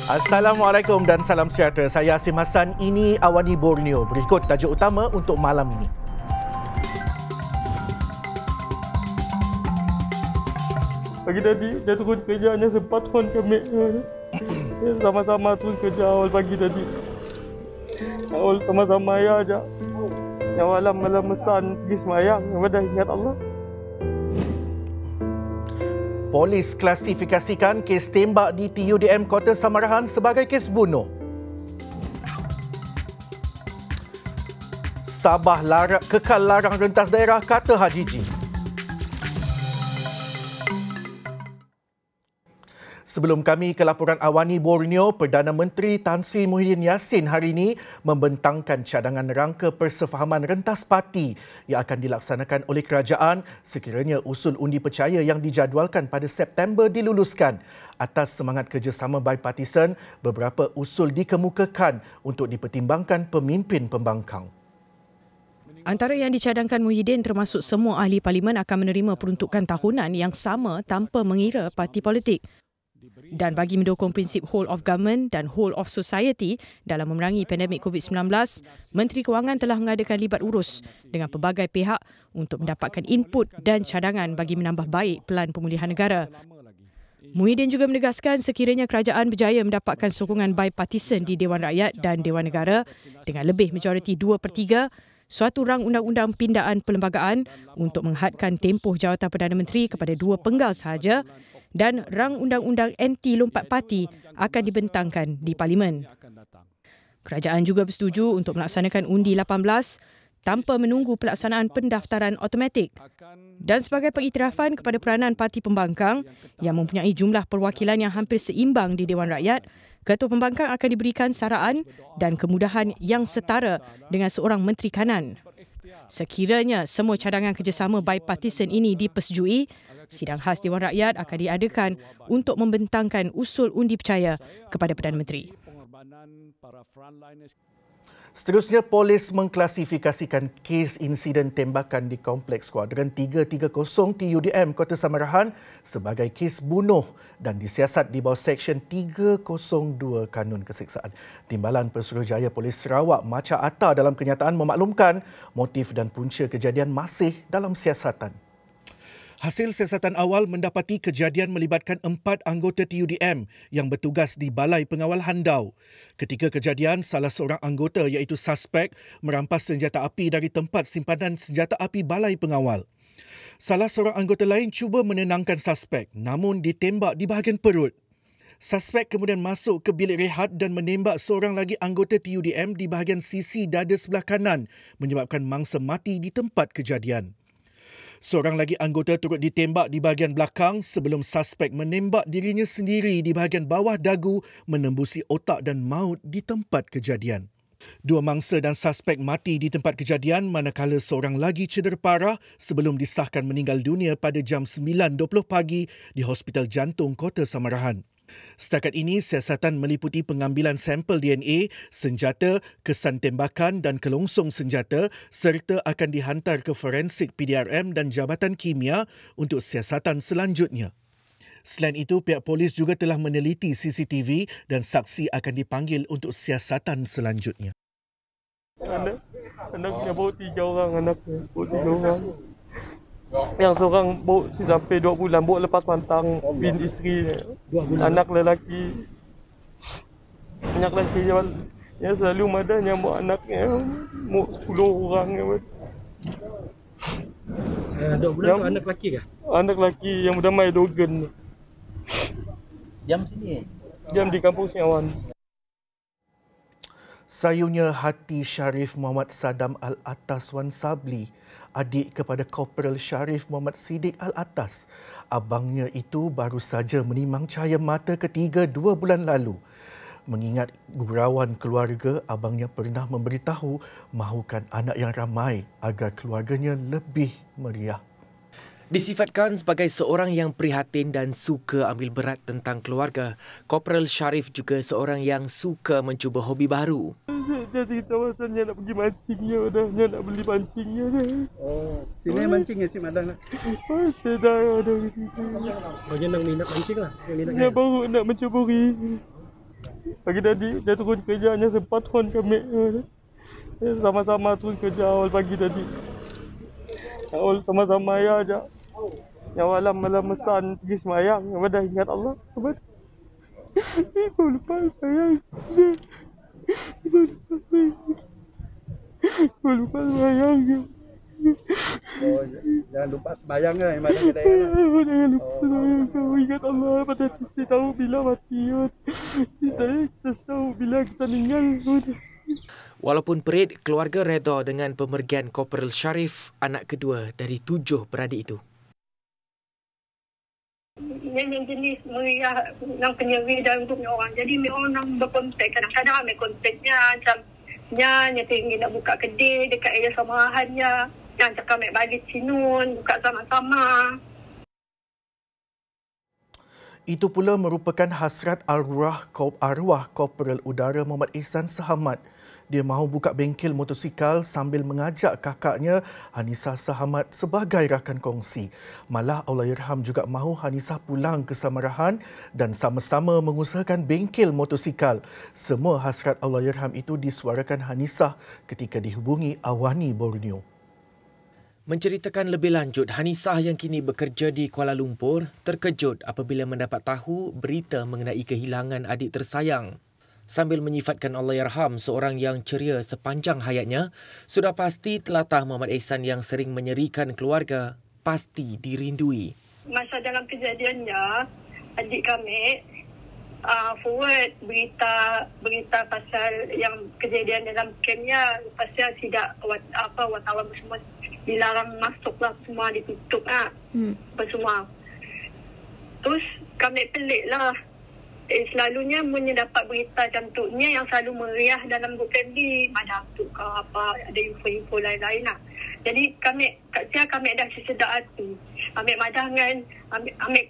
Assalamualaikum dan salam sejahtera. Saya Asim Hassan. Ini Awani Borneo. Berikut tajuk utama untuk malam ini. Pagi tadi dia turun kerja hanya sempat phone kami. Sama-sama turun kerja awal pagi tadi. Awal sama-sama ayah aja. Yang malam mesan pergi semayang. Pada ingat Allah. Polis klasifikasikan kes tembak di TUDM Kota Samarahan sebagai kes bunuh. Sabah kekal larang rentas daerah, kata Haji G. Sebelum kami ke laporan Awani Borneo, Perdana Menteri Tan Sri Muhyiddin Yassin hari ini membentangkan cadangan rangka persefahaman rentas parti yang akan dilaksanakan oleh kerajaan sekiranya usul undi percaya yang dijadualkan pada September diluluskan. Atas semangat kerjasama bipartisan, beberapa usul dikemukakan untuk dipertimbangkan pemimpin pembangkang. Antara yang dicadangkan Muhyiddin termasuk semua ahli parlimen akan menerima peruntukan tahunan yang sama tanpa mengira parti politik. Dan bagi mendukung prinsip whole of government dan whole of society dalam memerangi pandemik COVID-19, Menteri Kewangan telah mengadakan libat urus dengan pelbagai pihak untuk mendapatkan input dan cadangan bagi menambah baik pelan pemulihan negara. Muhyiddin juga menegaskan sekiranya kerajaan berjaya mendapatkan sokongan bipartisan di Dewan Rakyat dan Dewan Negara dengan lebih majoriti 2/3, suatu rang undang-undang pindaan perlembagaan untuk menghadkan tempoh jawatan Perdana Menteri kepada 2 penggal sahaja dan rang undang-undang anti lompat parti akan dibentangkan di Parlimen. Kerajaan juga bersetuju untuk melaksanakan undi 18 tanpa menunggu pelaksanaan pendaftaran automatik. Dan sebagai pengiktirafan kepada peranan parti pembangkang yang mempunyai jumlah perwakilan yang hampir seimbang di Dewan Rakyat, Ketua Pembangkang akan diberikan saraan dan kemudahan yang setara dengan seorang Menteri Kanan. Sekiranya semua cadangan kerjasama bipartisan ini dipersetujui, sidang khas Dewan Rakyat akan diadakan untuk membentangkan usul undi percaya kepada Perdana Menteri. Seterusnya, polis mengklasifikasikan kes insiden tembakan di Kompleks Kuadran 330 TUDM Kota Samarahan sebagai kes bunuh dan disiasat di bawah Seksyen 302 Kanun Keseksaan. Timbalan Pesuruhjaya Polis Sarawak Macha Atta dalam kenyataan memaklumkan motif dan punca kejadian masih dalam siasatan. Hasil siasatan awal mendapati kejadian melibatkan 4 anggota TUDM yang bertugas di Balai Pengawal Handau. Ketika kejadian, salah seorang anggota iaitu suspek merampas senjata api dari tempat simpanan senjata api Balai Pengawal. Salah seorang anggota lain cuba menenangkan suspek namun ditembak di bahagian perut. Suspek kemudian masuk ke bilik rehat dan menembak seorang lagi anggota TUDM di bahagian sisi dada sebelah kanan menyebabkan mangsa mati di tempat kejadian. Seorang lagi anggota turut ditembak di bahagian belakang sebelum suspek menembak dirinya sendiri di bahagian bawah dagu menembusi otak dan maut di tempat kejadian. 2 mangsa dan suspek mati di tempat kejadian manakala seorang lagi cedera parah sebelum disahkan meninggal dunia pada jam 9.20 pagi di Hospital Jantung Kota Samarahan. Setakat ini, siasatan meliputi pengambilan sampel DNA, senjata, kesan tembakan dan kelongsong senjata serta akan dihantar ke forensik PDRM dan Jabatan Kimia untuk siasatan selanjutnya. Selain itu, pihak polis juga telah meneliti CCTV dan saksi akan dipanggil untuk siasatan selanjutnya. Anaknya bawa 3 orang anaknya. Bawa 3 orang. Yang seorang bawa sampai 2 bulan. Bawa lepas pantang bin isteri. Anak lelaki. Anak lelaki yang selalu madanya bawa anaknya. Bawa 10 orang. 2 bulan tu anak lelaki ke? Anak lelaki yang bernama Dogen. Jam sini? Jam di kampung Senyawan. Sayunya hati Sharif Muhammad Sadam Al-Atas Wan Sabli, adik kepada Korporal Sharif Muhammad Siddiq Al-Atas. Abangnya itu baru saja menimang cahaya mata ketiga 2 bulan lalu. Mengingat gurauan keluarga, abangnya pernah memberitahu mahukan anak yang ramai agar keluarganya lebih meriah. Disifatkan sebagai seorang yang prihatin dan suka ambil berat tentang keluarga, Korporal Sharif juga seorang yang suka mencuba hobi baru. Dia cerita pasal nak pergi mancingnya dah. Dia nak beli pancingnya dah. Oh, sini mancing ya Cik Madan? Saya dah ada di situ. Oh, dia nak minat mancing lah? Dia baru nak mencuburi. Pagi tadi dia turun kerja hanya sempat hon kami. Sama-sama turun kerja awal pagi tadi. Awal sama-sama ya aja. Yang malam mesan pergi semayang. Yang dah ingat Allah. Aku lupa sayang. Aku lupa sayang. Oh, jangan lupa sembahyang kan, sembahyang kedai kan. Jangan lupa sayang. Kau ingat Allah pada kita tahu bila mati. Kita tahu bila kita meninggal. Walaupun perit, keluarga redha dengan pemergian Korporal Sharif, anak kedua dari 7 beradik itu. Yang jenis meriah yang penyeri dan untuk orang. Jadi orang nak berkontak. Kadang-kadang ambil kontaknya macam Nya tinggi nak buka kedai dekat area Samarahannya. Yang cakap ambil balik Sinun, buka sama-sama. Itu pula merupakan hasrat arwah Korporal Udara Muhammad Ihsan Sahamat. Dia mahu buka bengkel motosikal sambil mengajak kakaknya Hanisah Sahamat sebagai rakan kongsi. Malah Allahyarham juga mahu Hanisah pulang ke Samarahan dan sama-sama mengusahakan bengkel motosikal. Semua hasrat Allahyarham itu disuarakan Hanisah ketika dihubungi Awani Borneo. Menceritakan lebih lanjut, Hanisah yang kini bekerja di Kuala Lumpur terkejut apabila mendapat tahu berita mengenai kehilangan adik tersayang. Sambil menyifatkan Allahyarham seorang yang ceria sepanjang hayatnya, sudah pasti telatah Muhammad Ihsan yang sering menyerikan keluarga pasti dirindui. Masa dalam kejadiannya, adik kami forward berita pasal yang kejadian dalam kampnya, pasal tidak wartawan semua dilarang masuk lah, semua ditutup apa semua. Terus kami pelik lah. Selalunya dapat berita macam tu ni yang selalu meriah dalam grup family, madam tu ke apa, ada info-info lain-lain lah. Jadi kami dah sesedar hati. Ambil madah dengan ambil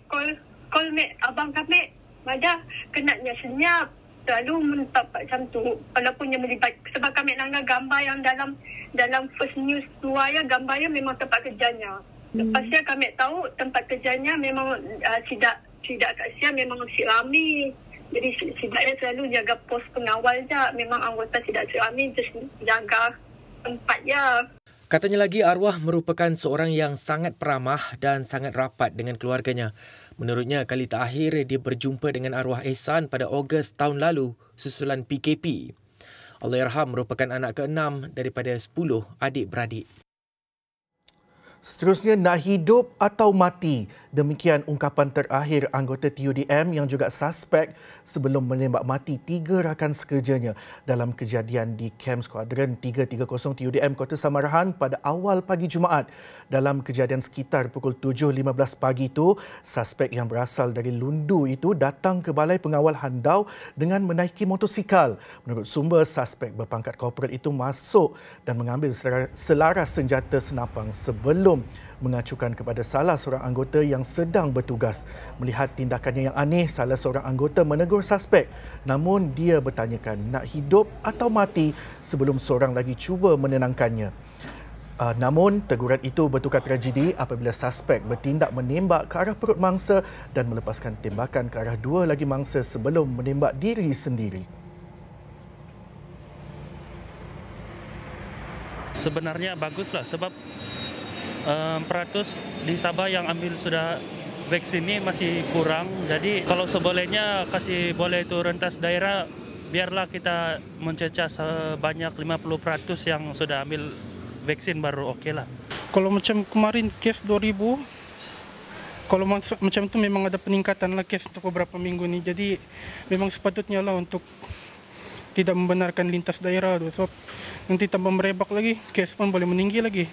call mek abang kami, madah kenanya senyap. Selalu mendapat macam tu walaupun yang melibat, sebab kami langgar gambar yang dalam first news keluar ya, gambarnya memang tempat kerjanya. Lepas tu kami tahu tempat kerjanya memang Sidak kat Sia memang si Rami. Jadi Sidaknya selalu jaga pos pengawal je. Memang anggota Sidak si Rami just jaga tempat je. Katanya lagi, arwah merupakan seorang yang sangat peramah dan sangat rapat dengan keluarganya. Menurutnya, kali terakhir dia berjumpa dengan arwah Ihsan pada Ogos tahun lalu susulan PKP. Allahyarham merupakan anak ke-6 daripada 10 adik-beradik. Seterusnya, nak hidup atau mati. Demikian ungkapan terakhir anggota TUDM yang juga suspek sebelum menembak mati 3 rakan sekerjanya dalam kejadian di Kem Skuadron 330 TUDM Kota Samarahan pada awal pagi Jumaat. Dalam kejadian sekitar pukul 7.15 pagi itu, suspek yang berasal dari Lundu itu datang ke Balai Pengawal Handau dengan menaiki motosikal. Menurut sumber, suspek berpangkat korporal itu masuk dan mengambil selaras senjata senapang sebelum mengacukan kepada salah seorang anggota yang sedang bertugas. Melihat tindakannya yang aneh, salah seorang anggota menegur suspek. Namun dia bertanyakan nak hidup atau mati sebelum seorang lagi cuba menenangkannya. Namun teguran itu bertukar tragedi apabila suspek bertindak menembak ke arah perut mangsa dan melepaskan tembakan ke arah 2 lagi mangsa sebelum menembak diri sendiri. Sebenarnya baguslah sebab peratus di Sabah yang ambil sudah vaksin ini masih kurang. Jadi kalau sebolehnya kasih boleh itu rentas daerah, biarlah kita mencecah sebanyak 50% yang sudah ambil vaksin baru okey lah. Kalau macam kemarin kes 2000, kalau macam tu memang ada peningkatan lah kes untuk beberapa minggu ni. Jadi memang sepatutnya lah untuk tidak membenarkan lintas daerah tu. So nanti tambah merebak lagi, kes pun boleh meninggi lagi.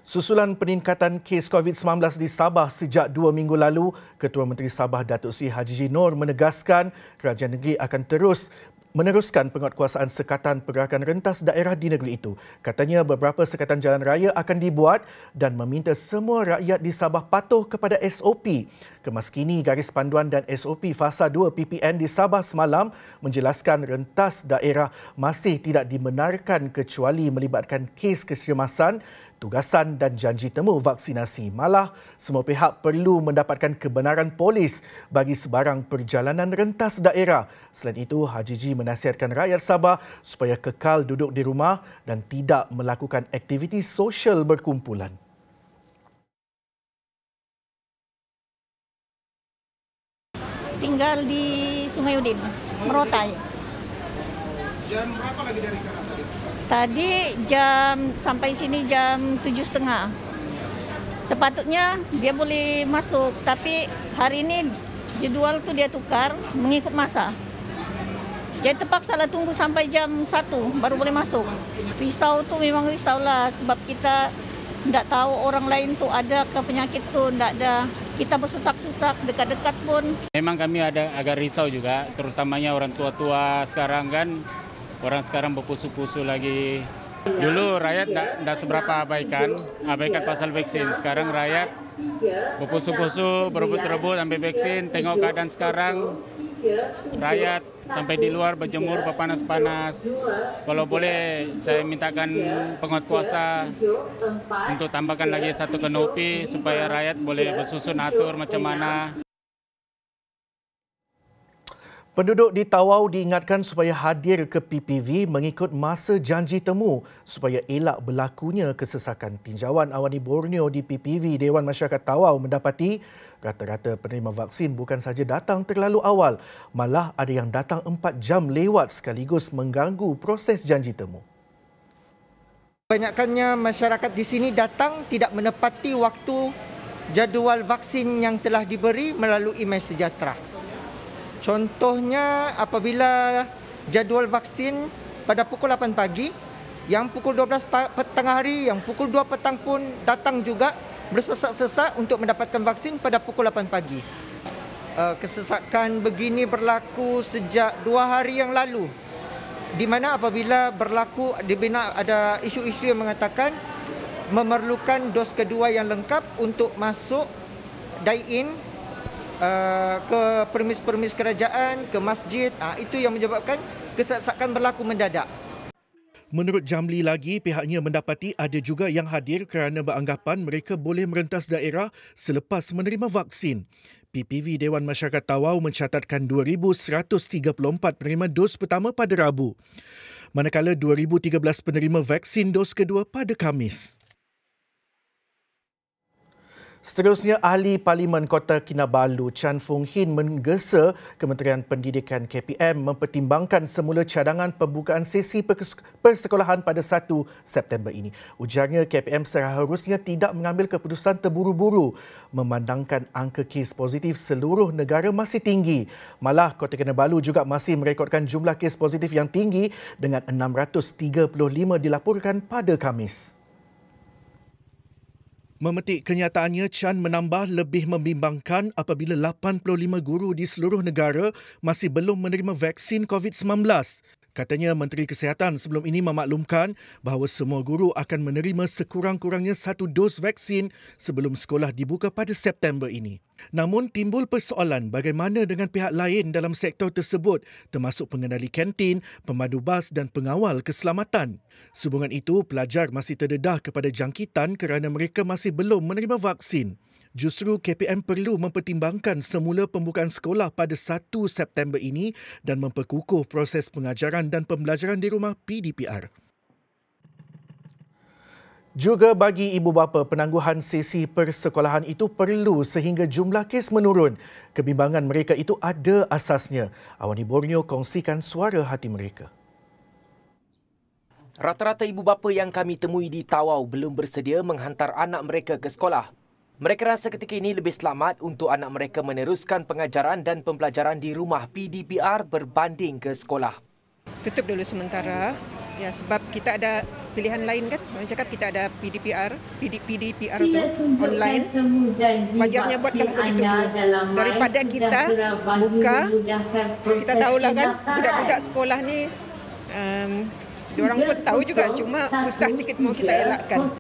Susulan peningkatan kes COVID-19 di Sabah sejak 2 minggu lalu, Ketua Menteri Sabah Datuk Seri Haji Nur menegaskan kerajaan negeri akan terus meneruskan penguatkuasaan sekatan pergerakan rentas daerah di negeri itu. Katanya beberapa sekatan jalan raya akan dibuat dan meminta semua rakyat di Sabah patuh kepada SOP. Kemas kini garis panduan dan SOP Fasa 2 PPN di Sabah semalam menjelaskan rentas daerah masih tidak dibenarkan kecuali melibatkan kes keseremasan. tugasan dan janji temu vaksinasi. Malah, semua pihak perlu mendapatkan kebenaran polis bagi sebarang perjalanan rentas daerah. Selain itu, Haji G menasihatkan rakyat Sabah supaya kekal duduk di rumah dan tidak melakukan aktiviti sosial berkumpulan. Tinggal di Sungai Udin, Merotai. Jam berapa lagi dari sana tadi? Tadi sampai sini jam 7.30. Sepatutnya dia boleh masuk, tapi hari ini jadwal tu dia tukar mengikut masa. Jadi terpaksa lah tunggu sampai jam 1 baru boleh masuk. Risau tu memang risau lah sebab kita tidak tahu orang lain tu ada ke penyakit tu, tidak ada. Kita bersesak-sesak dekat-dekat pun. Memang kami agak risau juga, terutamanya orang tua-tua sekarang kan. Orang sekarang berpusu-pusu lagi. Dulu rakyat tidak seberapa abaikan pasal vaksin. Sekarang rakyat berpusu-pusu, berebut-rebut ambil vaksin. Tengok keadaan sekarang, rakyat sampai di luar berjemur berpanas-panas. Kalau boleh saya mintakan penguat kuasa untuk tambahkan lagi satu kanopi supaya rakyat boleh bersusun atur macam mana. Penduduk di Tawau diingatkan supaya hadir ke PPV mengikut masa janji temu supaya elak berlakunya kesesakan. Tinjauan Awani Borneo di PPV Dewan Masyarakat Tawau mendapati rata-rata penerima vaksin bukan sahaja datang terlalu awal, malah ada yang datang 4 jam lewat sekaligus mengganggu proses janji temu. Kebanyakannya masyarakat di sini datang tidak menepati waktu jadual vaksin yang telah diberi melalui MySejahtera. Contohnya apabila jadual vaksin pada pukul 8 pagi, yang pukul 12 petang hari, yang pukul 2 petang pun datang juga bersesak-sesak untuk mendapatkan vaksin pada pukul 8 pagi. Kesesakan begini berlaku sejak 2 hari yang lalu, di mana apabila berlaku ada isu-isu yang mengatakan memerlukan dos kedua yang lengkap untuk masuk dine-in ke permis-permis kerajaan, ke masjid. Itu yang menyebabkan kesesakan berlaku mendadak. Menurut Jamli lagi, pihaknya mendapati ada juga yang hadir kerana beranggapan mereka boleh merentas daerah selepas menerima vaksin. PPV Dewan Masyarakat Tawau mencatatkan 2,134 penerima dos pertama pada Rabu, manakala 2,013 penerima vaksin dos kedua pada Khamis. Seterusnya, Ahli Parlimen Kota Kinabalu Chan Fung Hin menggesa Kementerian Pendidikan KPM mempertimbangkan semula cadangan pembukaan sesi persekolahan pada 1 September ini. Ujarnya KPM seharusnya tidak mengambil keputusan terburu-buru memandangkan angka kes positif seluruh negara masih tinggi. Malah Kota Kinabalu juga masih merekodkan jumlah kes positif yang tinggi dengan 635 dilaporkan pada Khamis. Memetik kenyataannya, Chan menambah lebih membimbangkan apabila 85 guru di seluruh negara masih belum menerima vaksin COVID-19. Katanya Menteri Kesihatan sebelum ini memaklumkan bahawa semua guru akan menerima sekurang-kurangnya 1 dos vaksin sebelum sekolah dibuka pada September ini. Namun timbul persoalan bagaimana dengan pihak lain dalam sektor tersebut, termasuk pengendali kantin, pemandu bas dan pengawal keselamatan. Sehubungan itu, pelajar masih terdedah kepada jangkitan kerana mereka masih belum menerima vaksin. Justru KPM perlu mempertimbangkan semula pembukaan sekolah pada 1 September ini dan memperkukuh proses pengajaran dan pembelajaran di rumah PDPR. Juga bagi ibu bapa, penangguhan sesi persekolahan itu perlu sehingga jumlah kes menurun. Kebimbangan mereka itu ada asasnya. Awani Borneo kongsikan suara hati mereka. Rata-rata ibu bapa yang kami temui di Tawau belum bersedia menghantar anak mereka ke sekolah. Mereka rasa ketika ini lebih selamat untuk anak mereka meneruskan pengajaran dan pembelajaran di rumah PDPR berbanding ke sekolah. Tutup dulu sementara, ya, sebab kita ada pilihan lain kan. Orang cakap kita ada PDPR tu online. Wajarnya buat kalau begitu daripada kita buka. Kita tahulah kan budak-budak sekolah ni diorang pun tahu juga, cuma susah sikit mau kita elakkan.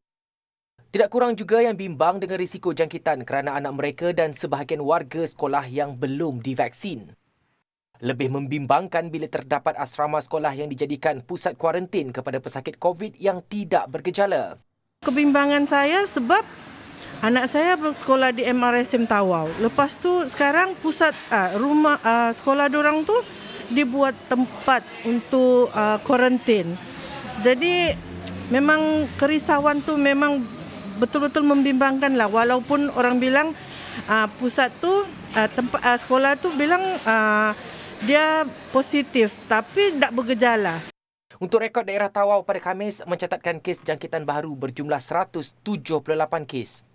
Tidak kurang juga yang bimbang dengan risiko jangkitan kerana anak mereka dan sebahagian warga sekolah yang belum divaksin. Lebih membimbangkan bila terdapat asrama sekolah yang dijadikan pusat kuarantin kepada pesakit COVID yang tidak bergejala. Kebimbangan saya sebab anak saya bersekolah di MRSM Tawau. Lepas tu sekarang pusat rumah sekolah diorang tu dibuat tempat untuk kuarantin. Jadi memang kerisauan tu memang betul-betul membimbangkan lah. Walaupun orang bilang pusat tu tempat sekolah tu bilang dia positif tapi tak bergejala. Untuk rekod daerah Tawau pada Khamis mencatatkan kes jangkitan baru berjumlah 178 kes.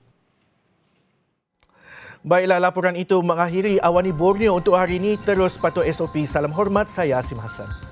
Baiklah, laporan itu mengakhiri Awani Borneo untuk hari ini. Terus patuh SOP. Salam hormat, saya Asim Hassan.